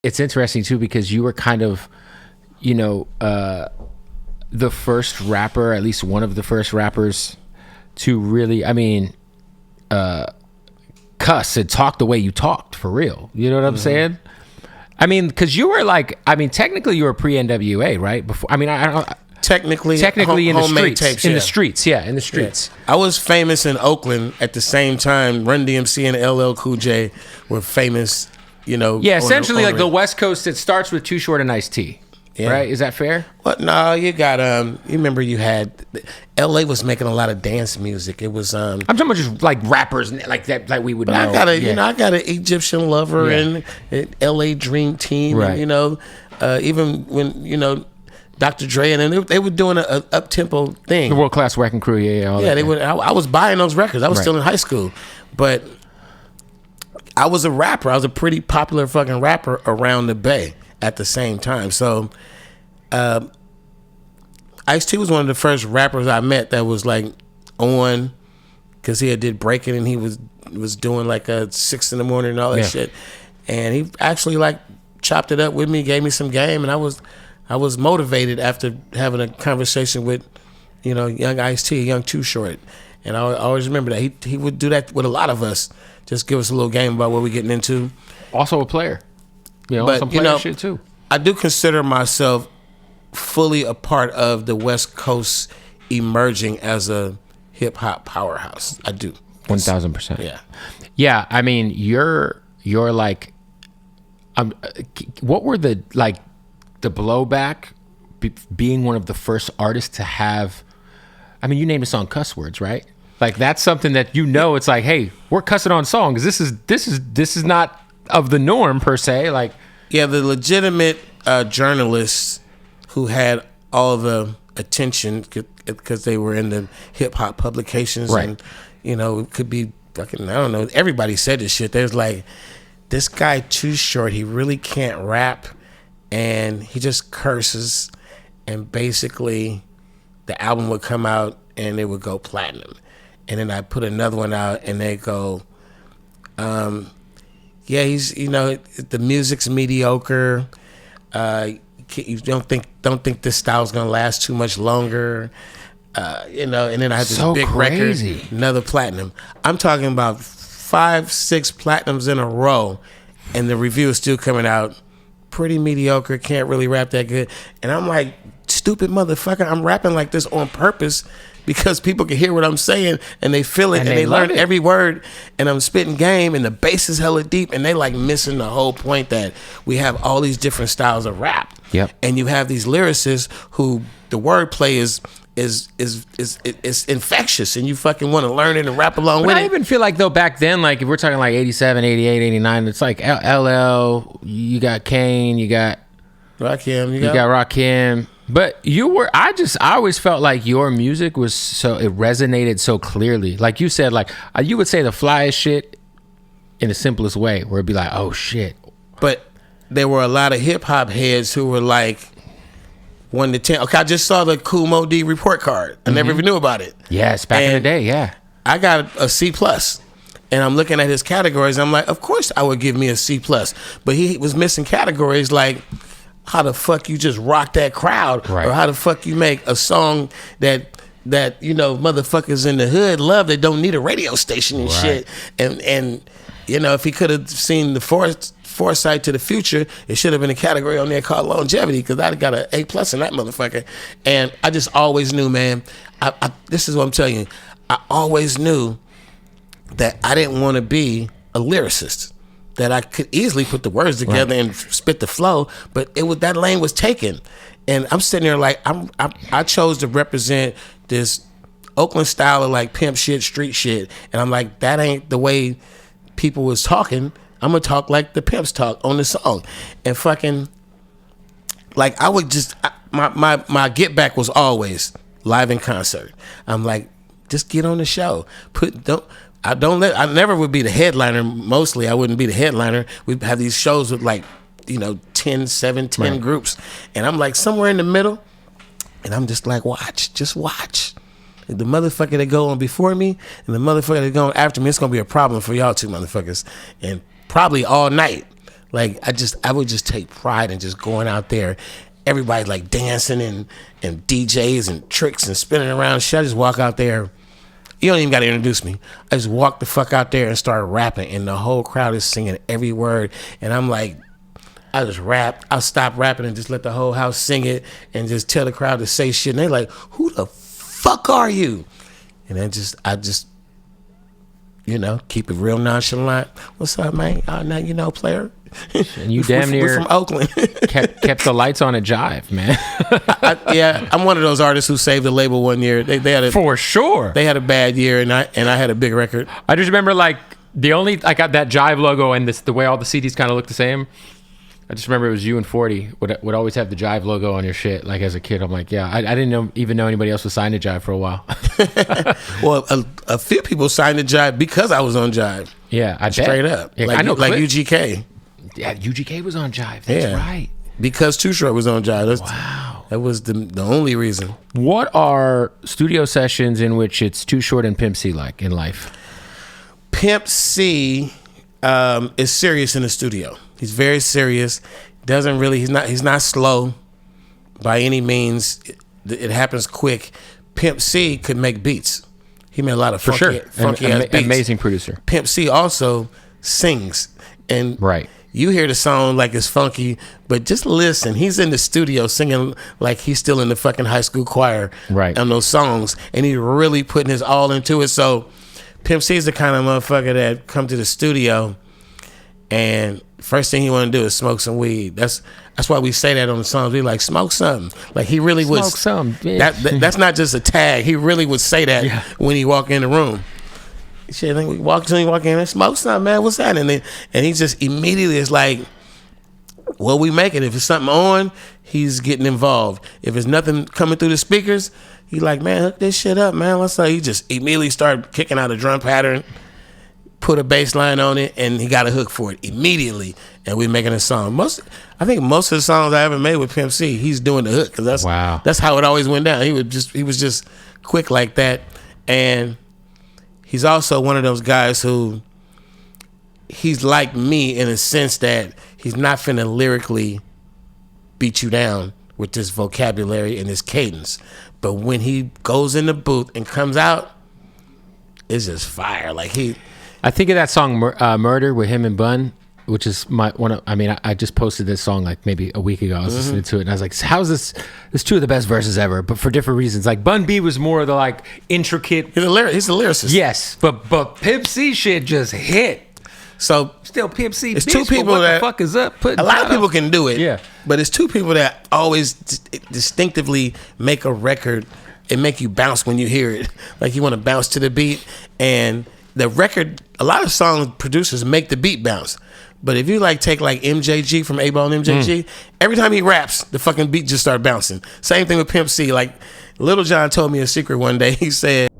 it's interesting too because you were kind of, the first rapper, at least one of the first rappers to really, cuss and talk the way you talked for real. You know what I'm saying? I mean, because you were technically you were pre-NWA, right? Before, I don't. Technically in the streets. Tapes, in the streets, yeah, in the streets. Yeah. I was famous in Oakland at the same time. Run DMC and LL Cool J were famous. Yeah, essentially like the West Coast. It starts with Too Short and Ice-T. Yeah. Right? Is that fair? Well, no, you got you remember you had LA was making a lot of dance music. It was I'm talking about just like rappers like that, like we would know. I got an Egyptian Lover and LA Dream Team, right. And, even when Dr. Dre and they were doing a up tempo thing. The World Class Wrecking Crew, they would. I was buying those records. I was still in high school, but I was a rapper. I was a pretty popular fucking rapper around the Bay at the same time. So Ice-T was one of the first rappers I met that was like on, because he had did breaking and he was doing like a 6 a.m. and all that shit. And he actually like chopped it up with me, gave me some game, and I was motivated after having a conversation with, young Ice-T, young Too Short. And I always remember that. He would do that with a lot of us. Just give us a little game about what we're getting into. Also a player. But, some player shit too. I do consider myself fully a part of the West Coast emerging as a hip-hop powerhouse. I do. 1,000%. Yeah. Yeah, I mean, you're like... what were the blowback being one of the first artists to have, you named a song Cuss Words, right? Like that's something that it's like, hey, we're cussing on songs. This is not of the norm per se. Like, yeah, the legitimate journalists who had all the attention because they were in the hip hop publications, right. And it could be fucking, I don't know. Everybody said this shit. There's like, this guy Too Short, he really can't rap. And he just curses, and basically the album would come out and it would go platinum. And then I put another one out and they go, he's, the music's mediocre. You don't think this style's gonna last too much longer. And then I had this big crazy record, another platinum. I'm talking about 5-6 platinums in a row, and the review is still coming out pretty mediocre, can't really rap that good. And I'm like, stupid motherfucker, I'm rapping like this on purpose because people can hear what I'm saying and they feel it and they learn every word, and I'm spitting game and the bass is hella deep, and they like missing the whole point that we have all these different styles of rap. Yep. And you have these lyricists who the wordplay is infectious, and you fucking want to learn it and rap along with it. I even feel like though back then, like if we're talking like 87, 88, 89, it's like LL, you got Kane, you got Rakim, you got Rakim. But I always felt like your music was it resonated so clearly. Like you said, like you would say the flyest shit in the simplest way, where it'd be like, oh shit. But there were a lot of hip hop heads who were like 1 to 10. Okay, I just saw the Kool Mo D report card. I never even knew about it. Yes, back in the day, yeah. I got a C+. And I'm looking at his categories. And I'm like, of course I would give me a C+. But he was missing categories like how the fuck you just rock that crowd, right. Or how the fuck you make a song that motherfuckers in the hood love that don't need a radio station and shit. And if he could have seen the foresight to the future, it should have been a category on there called longevity, because I'd got an A+ in that motherfucker. And I just always knew, man, this is what I'm telling you, I always knew that I didn't want to be a lyricist, that I could easily put the words together and spit the flow, but that lane was taken. And I'm sitting there like, I chose to represent this Oakland style of like pimp shit, street shit, and I'm like, that ain't the way people was talking. I'm gonna talk like the pimps talk on the song. And fucking, like, I would just, my get back was always live in concert. I'm like, just get on the show. I never would be the headliner. Mostly I wouldn't be the headliner. We'd have these shows with like, 10 groups. And I'm like somewhere in the middle, and I'm just like, just watch. The motherfucker that go on before me and the motherfucker that go on after me, it's gonna be a problem for y'all two motherfuckers. And probably all night. Like I would just take pride in just going out there. Everybody like dancing and DJs and tricks and spinning around. Shit, I just walk out there. You don't even got to introduce me. I just walk the fuck out there and start rapping, and the whole crowd is singing every word. And I'm like, I just rap. I'll stop rapping and just let the whole house sing it, and just tell the crowd to say shit. And they're like, "Who the fuck are you?" And I just, keep it real nonchalant. What's up, man? Now player. And you damn near we're from Oakland. kept the lights on at Jive, man. I'm one of those artists who saved the label one year. They had For sure. They had a bad year, and I had a big record. I just remember I got that Jive logo and the way all the CDs kind of look the same. I just remember it was you and 40 would always have the Jive logo on your shit. Like as a kid, I'm like, yeah, I didn't even know anybody else was signed to Jive for a while. Well, a few people signed to Jive because I was on Jive. Yeah, I straight bet. up. Yeah, like, I know like UGK. Yeah, UGK was on Jive. That's right. Because Too Short was on Jive. Wow. That was the only reason. What are studio sessions in which it's Too Short and Pimp C like in life? Pimp C is serious in the studio. He's very serious. He's not slow by any means. It happens quick. Pimp C could make beats. He made a lot of funky ass beats. Amazing producer. Pimp C also sings. And right. You hear the song like it's funky, but just listen. He's in the studio singing like he's still in the fucking high school choir on those songs, and he's really putting his all into it. So Pimp C is the kind of motherfucker that come to the studio, and first thing he want to do is smoke some weed. That's why we say that on the songs. We like, smoke something. Like he really would smoke some. That's not just a tag. He really would say that when he walk in the room. Shit, then we walk in and smoke something, man. What's that? And he just immediately is like, "Well, we make it. If it's something on, he's getting involved. If it's nothing coming through the speakers, he like, man, hook this shit up, man. Let's say he just immediately start kicking out a drum pattern, put a bass line on it, and he got a hook for it immediately. And we making a song. I think most of the songs I ever made with Pimp C, he's doing the hook because that's how it always went down. He was just quick like that, and he's also one of those guys who he's like me in a sense that he's not finna lyrically beat you down with this vocabulary and this cadence. But when he goes in the booth and comes out, it's just fire. Like I think of that song Murder with him and Bun, which is I just posted this song like maybe a week ago. I was listening to it and I was like, how's this? It's two of the best verses ever, but for different reasons. Like Bun B was more of the like intricate. He's a lyricist. Yes, but Pimp C shit just hit. So still Pimp C. It's bitch, two people what that the fuck is up. A lot of people can do it. Yeah, but it's two people that always distinctively make a record and make you bounce when you hear it. Like you want to bounce to the beat, and the record. A lot of song producers make the beat bounce. But if you take like MJG from A-Ball and MJG, every time he raps, the fucking beat just start bouncing. Same thing with Pimp C. Like Little John told me a secret one day. He said